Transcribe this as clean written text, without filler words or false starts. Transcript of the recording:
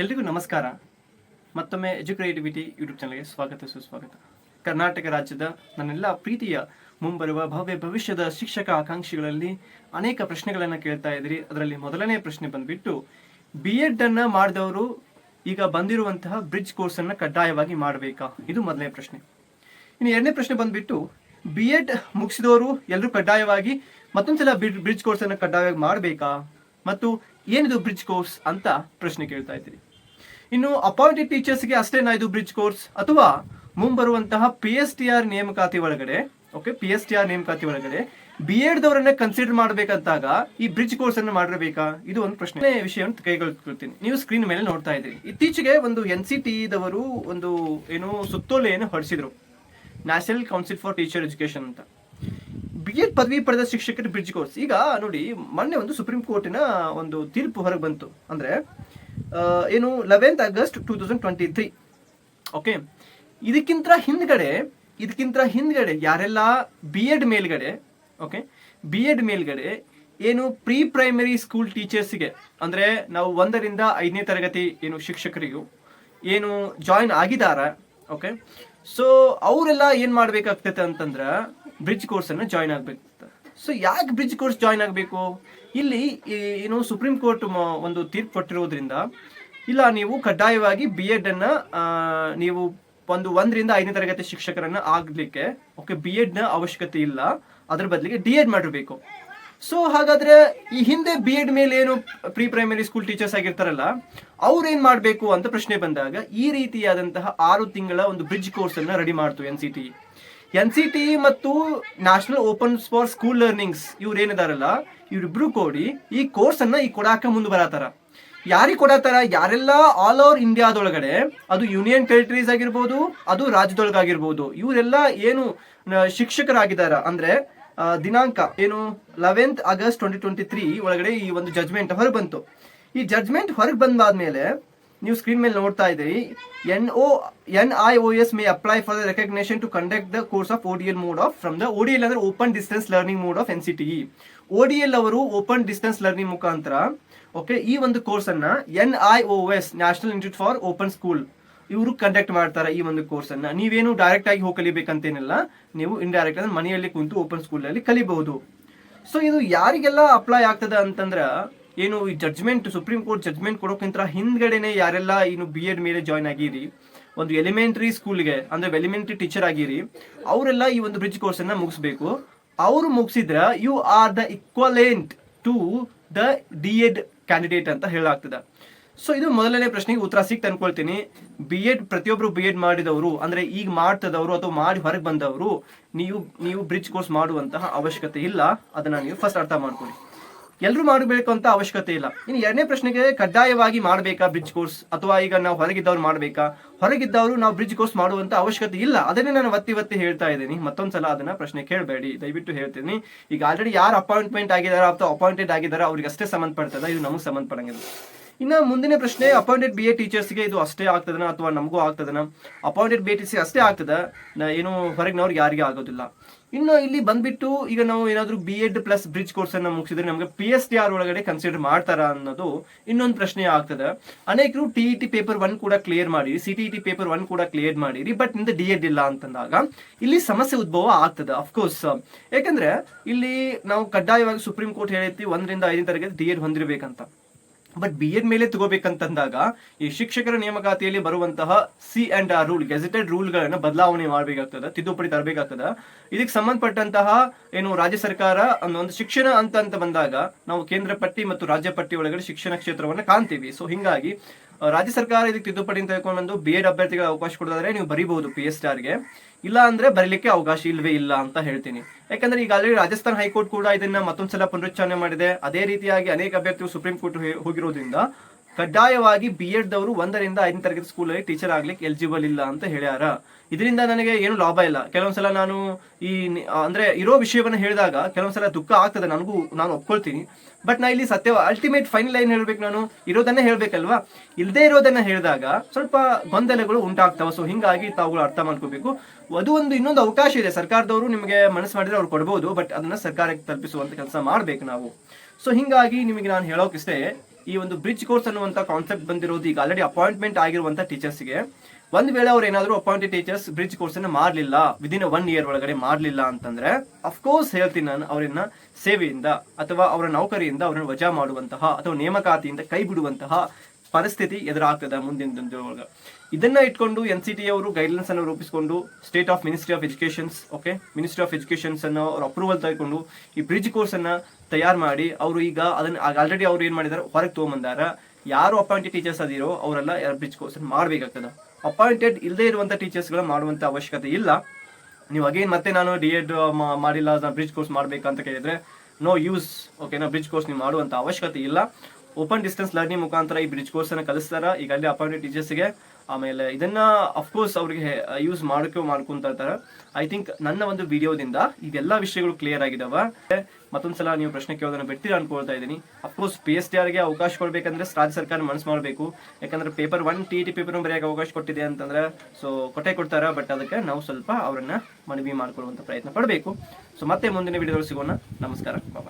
ಎಲ್ರಿಗೂ ನಮಸ್ಕಾರ. ಮತ್ತೊಮ್ಮೆ ಎಜುಕ್ರಿಯೇಟಿವಿಟಿ ಯೂಟ್ಯೂಬ್ ಚಾನಲ್ಗೆ ಸ್ವಾಗತ ಸುಸ್ವಾಗತ. ಕರ್ನಾಟಕ ರಾಜ್ಯದ ನನ್ನೆಲ್ಲ ಪ್ರೀತಿಯ ಮುಂಬರುವ ಭವ್ಯ ಭವಿಷ್ಯದ ಶಿಕ್ಷಕ ಆಕಾಂಕ್ಷಿಗಳಲ್ಲಿ ಅನೇಕ ಪ್ರಶ್ನೆಗಳನ್ನು ಕೇಳ್ತಾ ಇದ್ರಿ. ಅದರಲ್ಲಿ ಮೊದಲನೇ ಪ್ರಶ್ನೆ ಬಂದ್ಬಿಟ್ಟು, BEd ಅನ್ನ ಮಾಡಿದವರು ಈಗ ಬಂದಿರುವಂತಹ ಬ್ರಿಡ್ಜ್ ಕೋರ್ಸ್ ಅನ್ನ ಕಡ್ಡಾಯವಾಗಿ ಮಾಡಬೇಕಾ? ಇದು ಮೊದಲನೇ ಪ್ರಶ್ನೆ. ಇನ್ನು ಎರಡನೇ ಪ್ರಶ್ನೆ ಬಂದ್ಬಿಟ್ಟು, BEd ಮುಗಿಸಿದವರು ಎಲ್ಲರೂ ಕಡ್ಡಾಯವಾಗಿ ಮತ್ತೊಂದ್ಸಲ ಬ್ರಿಡ್ಜ್ ಕೋರ್ಸ್ ಅನ್ನ ಕಡ್ಡಾಯವಾಗಿ ಮಾಡಬೇಕಾ ಮತ್ತು ಏನಿದು ಬ್ರಿಡ್ಜ್ ಕೋರ್ಸ್ ಅಂತ ಪ್ರಶ್ನೆ ಕೇಳ್ತಾ ಇದ್ದೀರಿ. ಇನ್ನು ಅಪಾಯಿಂಟೆಡ್ ಟೀಚರ್ಸ್ಗೆ ಅಷ್ಟೇನಾ ಇದು ಬ್ರಿಡ್ಜ್ ಕೋರ್ಸ್, ಅಥವಾ ಮುಂಬರುವಂತಹ PSTR ನೇಮಕಾತಿ ಒಳಗಡೆ PSTR ನೇಮಕಾತಿ ಒಳಗಡೆ BEd ದವರನ್ನ ಕನ್ಸಿಡರ್ ಮಾಡಬೇಕಂತಾಗ ಈ ಬ್ರಿಡ್ಜ್ ಕೋರ್ಸ್ ಅನ್ನು ಮಾಡಿರಬೇಕಾ? ಇದು ಒಂದು ಪ್ರಶ್ನೆ ವಿಷಯವನ್ನು ಕೈಗೊಳ್ತೀನಿ. ನೀವು ಸ್ಕ್ರೀನ್ ಮೇಲೆ ನೋಡ್ತಾ ಇದ್ದೀರಿ. ಇತ್ತೀಚೆಗೆ ಒಂದು NCTE ದವರು ಒಂದು ಸುತ್ತೋಲೆಯನ್ನು ಹೊರಡಿಸಿದ್ರು, national council for teacher education ಅಂತ. BEd ಪದವಿ ಪಡೆದ ಶಿಕ್ಷಕರ ಬ್ರಿಡ್ಜ್ ಕೋರ್ಸ್. ಈಗ ನೋಡಿ, ಮೊನ್ನೆ ಒಂದು ಸುಪ್ರೀಂ ಕೋರ್ಟಿನ ಒಂದು ತೀರ್ಪು ಹೊರಗೆ ಬಂತು. ಅಂದ್ರೆ 11th August 2023. ಓಕೆ, ಇದಕ್ಕಿಂತ ಹಿಂದ್ಗಡೆ ಯಾರೆಲ್ಲ BEd ಮೇಲ್ಗಡೆ ಏನು ಪ್ರೀ ಪ್ರೈಮರಿ ಸ್ಕೂಲ್ ಟೀಚರ್ಸ್ಗೆ, ಅಂದ್ರೆ ನಾವು 1 ರಿಂದ 5ನೇ ತರಗತಿ ಶಿಕ್ಷಕರಿಗೂ ಜಾಯಿನ್ ಆಗಿದಾರ. ಓಕೆ, ಸೊ ಅವರೆಲ್ಲ ಏನ್ ಮಾಡ್ಬೇಕಾಗ್ತೈತೆ ಅಂತಂದ್ರ ಬ್ರಿಡ್ಜ್ ಕೋರ್ಸ್ ಅನ್ನ ಜಾಯಿನ್ ಆಗ್ಬೇಕು. ಸೊ ಯಾಕೆ ಬ್ರಿಡ್ಜ್ ಕೋರ್ಸ್ ಜಾಯಿನ್ ಆಗಬೇಕು? ಇಲ್ಲಿ ಸುಪ್ರೀಂ ಕೋರ್ಟ್ ಒಂದು ತೀರ್ಪು ಕೊಟ್ಟಿರೋದ್ರಿಂದ ಇಲ್ಲ, ನೀವು ಕಡ್ಡಾಯವಾಗಿ BEd ಅನ್ನ ನೀವು 1 ರಿಂದ 5ನೇ ತರಗತಿ ಶಿಕ್ಷಕರನ್ನ ಆಗ್ಲಿಕ್ಕೆ BEd ನ ಅವಶ್ಯಕತೆ ಇಲ್ಲ, ಅದ್ರ ಬದಲಿಗೆ DEd ಮಾಡಿರ್ಬೇಕು. ಸೊ ಹಾಗಾದ್ರೆ ಈ ಹಿಂದೆ BEd ಮೇಲೆ ಪ್ರೀ ಪ್ರೈಮರಿ ಸ್ಕೂಲ್ ಟೀಚರ್ಸ್ ಆಗಿರ್ತಾರಲ್ಲ, ಅವ್ರು ಏನ್ ಮಾಡ್ಬೇಕು ಅಂತ ಪ್ರಶ್ನೆ ಬಂದಾಗ ಈ ರೀತಿಯಾದಂತಹ 6 ತಿಂಗಳ ಒಂದು ಬ್ರಿಡ್ಜ್ ಕೋರ್ಸ್ ಅನ್ನ ರೆಡಿ ಮಾಡ್ತು NCTE ಮತ್ತು national open for school learnings. ಇವ್ರು ಏನಿದಾರಲ್ಲ, ಇವ್ರಿಬ್ರು ಕೂಡಿ ಈ ಕೋರ್ಸ್ ಅನ್ನ ಕೊಡಾಕ ಮುಂದೆ ಬರತಾರ. ಯಾರಿಗೆ ಕೊಡತಾರ? ಯಾರೆಲ್ಲ ಆಲ್ ಓವರ್ ಇಂಡಿಯಾದೊಳಗಡೆ, ಅದು ಯೂನಿಯನ್ ಟೆರಿಟರೀಸ್ ಆಗಿರ್ಬೋದು, ಅದು ರಾಜ್ಯದೊಳಗಾಗಿರ್ಬೋದು, ಇವರೆಲ್ಲ ಶಿಕ್ಷಕರಾಗಿದ್ದಾರ. ಅಂದ್ರೆ ದಿನಾಂಕ 11th August 2023 ಒಳಗಡೆ ಈ ಒಂದು ಜಡ್ಜ್ಮೆಂಟ್ ಹೊರಗೆ ಬಂತು. ಈ ಜಡ್ಜ್ಮೆಂಟ್ ಹೊರಗೆ ಬಂದಾದ್ಮೇಲೆ ನೀವು ಸ್ಕ್ರೀನ್ ಮೇಲೆ ನೋಡ್ತಾ ಇದ್ದೀರಿ, NIOS may apply for the recognition to conduct the course of ODL mode of from the ODL ಅಂದ್ರೆ open distance learning mode of NCTE. ODL ಅವರು ಓಪನ್ ಡಿಸ್ಟೆನ್ಸ್ ಲರ್ನಿಂಗ್ ಮುಖಾಂತರ ಈ ಒಂದು ಕೋರ್ಸ್ ಅನ್ನ NIOS national institute for open school ಇವರು conduct ಮಾಡ್ತಾರೆ. ಈ ಒಂದು ಕೋರ್ಸ್ ಅನ್ನ ನೀವೇನು ಡೈರೆಕ್ಟ್ ಆಗಿ ಹೋಗಿ ಕಲಿಬೇಕಂತೇನಿಲ್ಲ, ನೀವು ಇಂಡೈರೆಕ್ಟ್ ಅಂದ್ರೆ ಮನೆಯಲ್ಲಿ ಕುಂತು ಓಪನ್ ಸ್ಕೂಲ್ ಅಲ್ಲಿ ಕಲಿಬಹುದು. ಸೊ ಇದು ಯಾರಿಗೆಲ್ಲ ಅಪ್ಲೈ ಆಗ್ತದ ಅಂತಂದ್ರ, ಈ ಜಡ್ಜ್ಮೆಂಟ್ ಸುಪ್ರೀಂ ಕೋರ್ಟ್ ಜಡ್ಜ್ಮೆಂಟ್ ಕೊಡೋಕ್ಕಿಂತ ಹಿಂದ್ಗಡೆನೆ ಯಾರೆಲ್ಲ BEd ಮೇಲೆ ಜಾಯ್ನ್ ಆಗಿರಿ, ಒಂದು ಎಲಿಮೆಂಟರಿ ಸ್ಕೂಲ್ಗೆ ಅಂದ್ರೆ ಎಲಿಮೆಂಟರಿ ಟೀಚರ್ ಆಗಿರಿ, ಅವರೆಲ್ಲ ಈ ಒಂದು ಬ್ರಿಡ್ಜ್ ಕೋರ್ಸ್ ಅನ್ನ ಮುಗಿಸ್ಬೇಕು. ಅವರು ಮುಗಿಸಿದ್ರ you are the equivalent to the DEd candidate ಅಂತ ಹೇಳಾಗ್ತದ. ಸೊ ಇದು ಮೊದಲನೇ ಪ್ರಶ್ನೆಗೆ ಉತ್ತರ ಸಿಕ್ತ ಅನ್ಕೊಳ್ತೀನಿ. ಪ್ರತಿಯೊಬ್ರು BEd ಮಾಡಿದವರು, ಅಂದ್ರೆ ಈಗ ಮಾಡ್ತದವರು ಅಥವಾ ಮಾಡಿ ಹೊರಗೆ ಬಂದವರು, ನೀವು ಬ್ರಿಡ್ಜ್ ಕೋರ್ಸ್ ಮಾಡುವಂತಹ ಅವಶ್ಯಕತೆ ಇಲ್ಲ. ಅದನ್ನ ನೀವು ಫಸ್ಟ್ ಅರ್ಥ ಮಾಡ್ಕೊಳ್ಳಿ. ಎಲ್ಲರೂ ಮಾಡಬೇಕು ಅಂತ ಅವಶ್ಯಕತೆ ಇಲ್ಲ. ಇನ್ನು ಎರಡನೇ ಪ್ರಶ್ನೆಗೆ, ಕಡ್ಡಾಯವಾಗಿ ಮಾಡಬೇಕಾ ಬ್ರಿಡ್ಜ್ ಕೋರ್ಸ್, ಅಥವಾ ಈಗ ನಾವು ಹೊರಗಿದ್ದವ್ರು ಮಾಡಬೇಕಾ? ಹೊರಗಿದ್ದವರು ನಾವು ಬ್ರಿಡ್ಜ್ ಕೋರ್ಸ್ ಮಾಡುವಂತ ಅವಶ್ಯಕತೆ ಇಲ್ಲ. ಅದನ್ನೇ ನಾನು ಒತ್ತಿ ಹೇಳ್ತಾ ಇದ್ದೀನಿ. ಮತ್ತೊಂದ್ಸಲ ಅದನ್ನ ಪ್ರಶ್ನೆ ಕೇಳಬೇಡಿ, ದಯವಿಟ್ಟು ಹೇಳ್ತೀನಿ. ಈಗ ಆಲ್ರೆಡಿ ಯಾರು ಅಪಾಯಿಂಟ್ಮೆಂಟ್ ಆಗಿದಾರ ಅಥವಾ ಅಪಾಯಿಂಟೆಡ್ ಆಗಿದಾರ ಅವ್ರಿಗೆ ಅಷ್ಟೇ ಸಂಬಂಧಪಡ್ತದ, ಇದು ನಮಗೆ ಸಂಬಂಧಪಡಂಗಿಲ್ಲ. ಇನ್ನು ಮುಂದಿನ ಪ್ರಶ್ನೆ, ಅಪಾಯಿಂಟೆಡ್ BEd ಟೀಚರ್ಸ್ಗೆ ಇದು ಅಷ್ಟೇ ಆಗ್ತದನ ಅಥವಾ ನಮಗೂ ಆಗ್ತದನ? ಅಪಾಯಿಂಟೆಡ್ BEd ಟೀಚರ್ಸ್ ಅಷ್ಟೇ ಆಗ್ತದ, ಹೊರಗಿನವ್ರಿಗೆ ಯಾರಿಗೆ ಆಗೋದಿಲ್ಲ. ಇನ್ನು ಇಲ್ಲಿ ಬಂದ್ಬಿಟ್ಟು, ಈಗ ನಾವು ಏನಾದ್ರು BEd ಪ್ಲಸ್ ಬ್ರಿಡ್ಜ್ ಕೋರ್ಸ್ ಅನ್ನ ಮುಗಿಸಿದ್ರೆ ನಮಗೆ PSTR ಒಳಗಡೆ ಕನ್ಸಿಡರ್ ಮಾಡ್ತಾರ ಅನ್ನೋದು ಇನ್ನೊಂದು ಪ್ರಶ್ನೆ ಆಗ್ತದೆ. ಅನೇಕರು TET ಪೇಪರ್ 1 ಕೂಡ ಕ್ಲಿಯರ್ ಮಾಡಿರಿ, CTET ಪೇಪರ್ 1 ಕೂಡ ಕ್ಲಿಯರ್ ಮಾಡಿರಿ, ಬಟ್ ನಿಮ್ದು DEd ಇಲ್ಲ ಅಂತಂದಾಗ ಇಲ್ಲಿ ಸಮಸ್ಯೆ ಉದ್ಭವ ಆಗ್ತದೆ. ಅಫ್ಕೋರ್ಸ್, ಯಾಕಂದ್ರೆ ಇಲ್ಲಿ ನಾವು ಕಡ್ಡಾಯವಾಗಿ ಸುಪ್ರೀಂ ಕೋರ್ಟ್ ಹೇಳೈತಿ 1 ರಿಂದ 5ನೇ ತರಗತಿ DEd ಹೊಂದಿರಬೇಕಂತ. ಬಟ್ BEd ಮೇಲೆ ತಗೋಬೇಕಂತಂದಾಗ ಈ ಶಿಕ್ಷಕರ ನೇಮಕಾತಿಯಲ್ಲಿ ಬರುವಂತಹ C&R ರೂಲ್, ಗೆಜೆಟೆಡ್ ರೂಲ್ಗಳನ್ನ ಬದಲಾವಣೆ ಮಾಡಬೇಕಾಗ್ತದೆ, ತಿದ್ದುಪಡಿ ತರಬೇಕಾಗ್ತದೆ. ಇದಕ್ಕೆ ಸಂಬಂಧಪಟ್ಟಂತಹ ರಾಜ್ಯ ಸರ್ಕಾರ ಒಂದು ಶಿಕ್ಷಣ ಅಂತ ಬಂದಾಗ ನಾವು ಕೇಂದ್ರ ಪಟ್ಟಿ ಮತ್ತು ರಾಜ್ಯ ಪಟ್ಟಿ ಒಳಗಡೆ ಶಿಕ್ಷಣ ಕ್ಷೇತ್ರವನ್ನ ಕಾಣ್ತೀವಿ. ಸೊ ಹಿಂಗಾಗಿ ರಾಜ್ಯ ಸರ್ಕಾರ ಇದಕ್ಕೆ ತಿದ್ದುಪಡಿ ತೆಗೆದುಕೊಂಡು BEd ಅಭ್ಯರ್ಥಿಗಳ ಅವಕಾಶ ಕೊಡೋದಾದ್ರೆ ನೀವು ಬರೀಬಹುದು PSTRಗೆ, ಇಲ್ಲ ಅಂದ್ರೆ ಬರೀಲಿಕ್ಕೆ ಅವಕಾಶ ಇಲ್ವೇ ಇಲ್ಲ ಅಂತ ಹೇಳ್ತೀನಿ. ಯಾಕಂದ್ರೆ ಈಗ ಆಲ್ರೆಡಿ ರಾಜಸ್ಥಾನ್ ಹೈಕೋರ್ಟ್ ಕೂಡ ಇದನ್ನ ಮತ್ತೊಂದ್ಸಲ ಪುನರುಚ್ಚಾರಣೆ ಮಾಡಿದೆ. ಅದೇ ರೀತಿಯಾಗಿ ಅನೇಕ ಅಭ್ಯರ್ಥಿಗಳು ಸುಪ್ರೀಂ ಕೋರ್ಟ್ ಹೋಗಿರೋದ್ರಿಂದ ಕಡ್ಡಾಯವಾಗಿ BEd ದವರು 1 ರಿಂದ 5ನೇ ತರಗತಿ ಸ್ಕೂಲಲ್ಲಿ ಟೀಚರ್ ಆಗ್ಲಿಕ್ಕೆ ಎಲಿಜಿಬಲ್ ಇಲ್ಲ ಅಂತ ಹೇಳ್ಯಾರ. ಇದರಿಂದ ನನಗೆ ಏನು ಲಾಭ ಇಲ್ಲ. ಕೆಲವೊಂದ್ಸಲ ನಾನು ಅಂದ್ರೆ ಇರೋ ವಿಷಯವನ್ನ ಹೇಳಿದಾಗ ಕೆಲವೊಂದ್ಸಲ ದುಃಖ ಆಗ್ತದೆ, ನಾನು ಒಪ್ಕೊಳ್ತೀನಿ. ಬಟ್ ನಾ ಇಲ್ಲಿ ಅಲ್ಟಿಮೇಟ್ ಫೈನಲ್ ಏನ್ ಹೇಳ್ಬೇಕು, ನಾನು ಇರೋದನ್ನೇ ಹೇಳ್ಬೇಕಲ್ವಾ. ಇಲ್ಲದೆ ಇರೋದನ್ನ ಹೇಳಿದಾಗ ಸ್ವಲ್ಪ ಗೊಂದಲಗಳು ಉಂಟಾಗ್ತಾವ. ಸೊ ಹಿಂಗಾಗಿ ತಾವುಗಳು ಅರ್ಥ ಮಾಡ್ಕೋಬೇಕು. ಅದು ಇನ್ನೊಂದು ಅವಕಾಶ ಇದೆ, ಸರ್ಕಾರದವರು ನಿಮಗೆ ಮನಸ್ಸು ಮಾಡಿದ್ರೆ ಅವ್ರು ಕೊಡ್ಬೋದು, ಬಟ್ ಅದನ್ನ ಸರ್ಕಾರಕ್ಕೆ ತಲುಪಿಸುವಂತ ಕೆಲಸ ಮಾಡ್ಬೇಕು ನಾವು. ಸೊ ಹಿಂಗಾಗಿ ನಿಮಗೆ ನಾನು ಹೇಳೋಕಿಷ್ಟೇ, ಈ ಒಂದು ಬ್ರಿಡ್ಜ್ ಕೋರ್ಸ್ ಅನ್ನುವಂಥ ಕಾನ್ಸೆಪ್ಟ್ ಬಂದಿರೋದು ಈಗ ಆಲ್ರೆಡಿ ಅಪಾಯಿಂಟ್ಮೆಂಟ್ ಆಗಿರುವಂಥ ಟೀಚರ್ಸ್ಗೆ. ಒಂದು ವೇಳೆ ಅವ್ರು ಏನಾದರೂ ಅಪಾಯಿಂಟೆಡ್ ಟೀಚರ್ಸ್ ಬ್ರಿಡ್ಜ್ ಕೋರ್ಸನ್ನು ಮಾಡಲಿಲ್ಲ, ವಿದಿನ್ 1 year ಒಳಗಡೆ ಮಾಡಲಿಲ್ಲ ಅಂತಂದ್ರೆ ಅಫ್ಕೋರ್ಸ್ ಹೇಳ್ತೀನಿ ನಾನು, ಅವರನ್ನ ಸೇವೆಯಿಂದ ಅಥವಾ ಅವರ ನೌಕರಿಯಿಂದ ಅವರನ್ನು ವಜಾ ಮಾಡುವಂತಹ ಅಥವಾ ನೇಮಕಾತಿಯಿಂದ ಕೈ ಬಿಡುವಂತಹ ಪರಿಸ್ಥಿತಿ ಎದುರಾಗ್ತದೆ ಮುಂದಿನ ದಿನದೊಳಗೆ. ಇದನ್ನ ಇಟ್ಕೊಂಡು NCT ಅವರು ಗೈಡ್ಲೈನ್ಸ್ ಅನ್ನು ರೂಪಿಸಿಕೊಂಡು state of ministry of educations, okay, ministry of educations ಅನ್ನು ಅವ್ರ ಅಪ್ರೂವಲ್ ತೆಗೆದುಕೊಂಡು ಈ ಬ್ರಿಡ್ಜ್ ಕೋರ್ಸ್ ಅನ್ನ ತಯಾರು ಮಾಡಿ ಅವರು ಈಗ ಅದನ್ನ ಆಲ್ರೆಡಿ ಅವ್ರು ಏನ್ ಮಾಡಿದಾರೆ, ಹೊರಗೆ ತಗೊಂಬಂದಾರ. ಯಾರು ಅಪಾಯಿಂಟೆಡ್ ಟೀಚರ್ಸ್ ಅದಿರೋ ಅವರೆಲ್ಲ ಬ್ರಿಡ್ಜ್ ಕೋರ್ಸ್ ಅನ್ನು ಮಾಡಬೇಕಾಗ್ತದೆ. ಅಪಾಯಿಂಟೆಡ್ ಇಲ್ಲದೆ ಇರುವಂತ ಟೀಚರ್ಸ್ಗಳ ಮಾಡುವಂತ ಅವಶ್ಯಕತೆ ಇಲ್ಲ. ನೀವು ಅಗೇನ್ ಮತ್ತೆ ನಾನು DED ಮಾಡಿಲ್ಲ, ಬ್ರಿಡ್ಜ್ ಕೋರ್ಸ್ ಮಾಡ್ಬೇಕಂತ ಕೇಳಿದ್ರೆ ನೋ ಯೂಸ್. ಓಕೆನಾ, ಬ್ರಿಡ್ಜ್ ಕೋರ್ಸ್ ನೀವು ಮಾಡುವಂತ ಅವಶ್ಯಕತೆ ಇಲ್ಲ. ಓಪನ್ ಡಿಸ್ಟೆನ್ಸ್ ಲರ್ನಿಂಗ್ ಮುಖಾಂತರ ಈ ಬ್ರಿಡ್ಜ್ ಕೋರ್ಸ್ ಅನ್ನು ಕಲಿಸ್ತಾರ ಈಗಾಗಲೇ ಅಪಾಯಿಂಟೆಡ್ ಟೀಚರ್ಸ್ಗೆ. ಆಮೇಲೆ ಇದನ್ನ ಅಫ್ಕೋರ್ಸ್ ಅವ್ರಿಗೆ ಯೂಸ್ ಮಾಡ್ಕೊಂತ ಇರ್ತಾರೆ. ಐ ಥಿಂಕ್ ನನ್ನ ಒಂದು ವಿಡಿಯೋದಿಂದ ಇದೆಲ್ಲ ವಿಷಯಗಳು ಕ್ಲಿಯರ್ ಆಗಿದಾವ. ಮತ್ತೊಂದ್ಸಲ ನೀವು ಪ್ರಶ್ನೆ ಕೇಳೋದನ್ನ ಬಿಡ್ತೀರಾ ಅನ್ಕೊಳ್ತಾ ಇದ್ದೀನಿ. ಅಫ್ಕೋರ್ಸ್ PSTR ಗೆ ಅವಕಾಶ ಕೊಡ್ಬೇಕಂದ್ರೆ ರಾಜ್ಯ ಸರ್ಕಾರ ಮನಸ್ಸು ಮಾಡಬೇಕು. ಯಾಕಂದ್ರೆ ಪೇಪರ್ 1 TET ಪೇಪರ್ ಬರೆಯಕ್ಕೆ ಅವಕಾಶ ಕೊಟ್ಟಿದೆ ಅಂತಂದ್ರೆ ಸೊ ಕೊಡ್ತಾರ. ಬಟ್ ಅದಕ್ಕೆ ನಾವು ಸ್ವಲ್ಪ ಅವರನ್ನ ಮನವಿ ಮಾಡ್ಕೊಳ್ಳುವಂತ ಪ್ರಯತ್ನ ಪಡಬೇಕು. ಸೊ ಮತ್ತೆ ಮುಂದಿನ ವಿಡಿಯೋದಲ್ಲಿ ಸಿಗೋಣ. ನಮಸ್ಕಾರ.